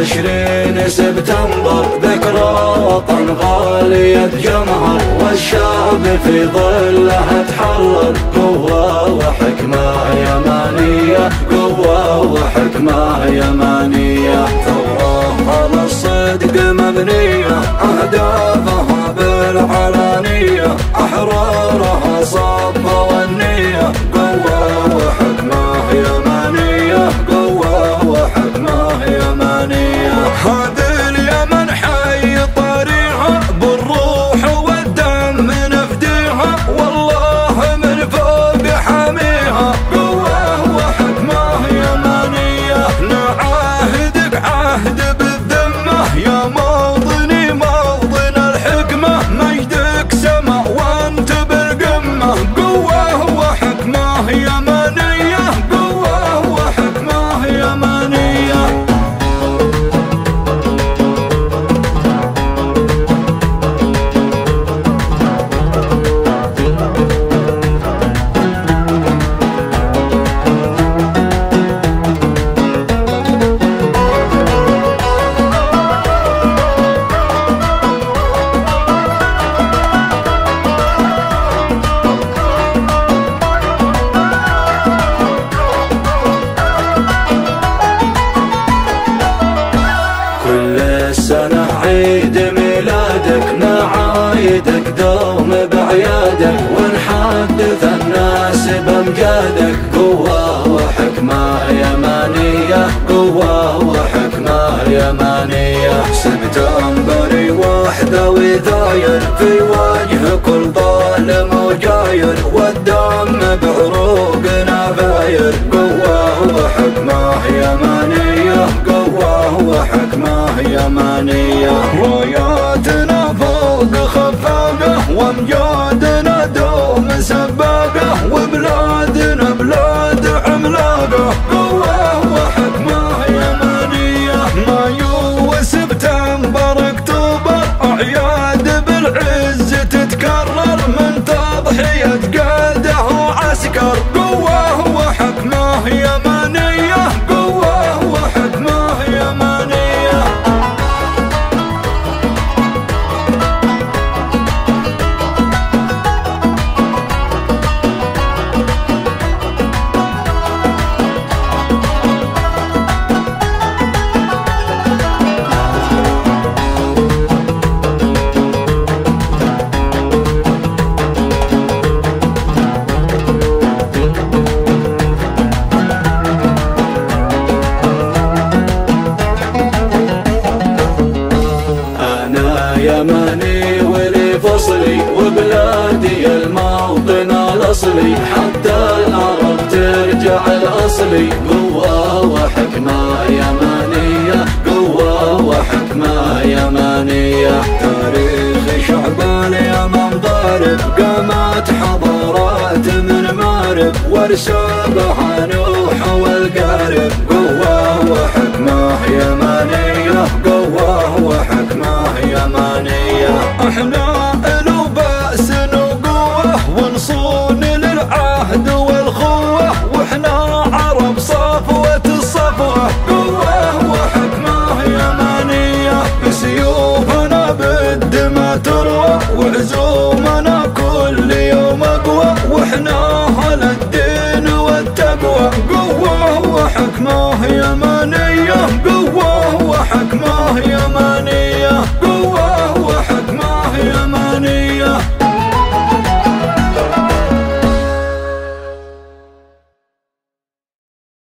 20 سبتمبر ذكرى وطن غالي يتجمهر، والشعب في ظلها تحرر. قوة وحكمة يمانية، قوة وحكمة يمانية. ثورة على الصدق مبنية، أهدافها بالعلانية، أحرارها صبة والنية. قوة وحكمة يمانية، قوة وحكمة يمانية. هذه اليمن حي طريقها، بالروح والدم نفديها، والله من فوق حاميها. قوة وحكمة يمانية. نعاهدك عهد بالذمة يا موطني موطن الحكمة، مجدك سما وانت بالقمة. قوة وحكمة يمانية، قوة وحكمة يمانية. سنة عيد ميلادك، نعايدك دوم بعيادك، ونحدث الناس بامجادك. قوة وحكمة يمانية، قوة وحكمة يمانية. سبتمبر وحدة وثاير، في وجه كل ظالم وجاير، والدم بعروقنا فاير. قوة وحكمة يمانية، قوة وحكمة يمانية. راياتنا فوق خفاقة، وامجادنا دوم سباقة، وبلادنا بلاد عملاقة. قوة وحكمة يمانية. مايو وسبتمبر اكتوبر، اعياد بالعز تتكرر، من تضحية قادة وعسكر. قوة وحكمة يمانية، قوة وحكمة يمانية. يماني ولي فصلي، وبلادي الموطن الأصلي، حتى العرب ترجع الأصلي. قوة وحكمة يمانية، قوة وحكمة يمانية. تاريخ شعب اليمن ضارب، قامت حضارات من مارب، وارسابها نوح والقارب. قوة وحكمة يمانية، قوة وحكمة يمانية. احنا الو بأس وقوة، ونصون للعهد والخوة، واحنا عرب صفوة الصفوة. قوة وحكمة يمانية. سيوفنا بالدماء تروى، وعزوم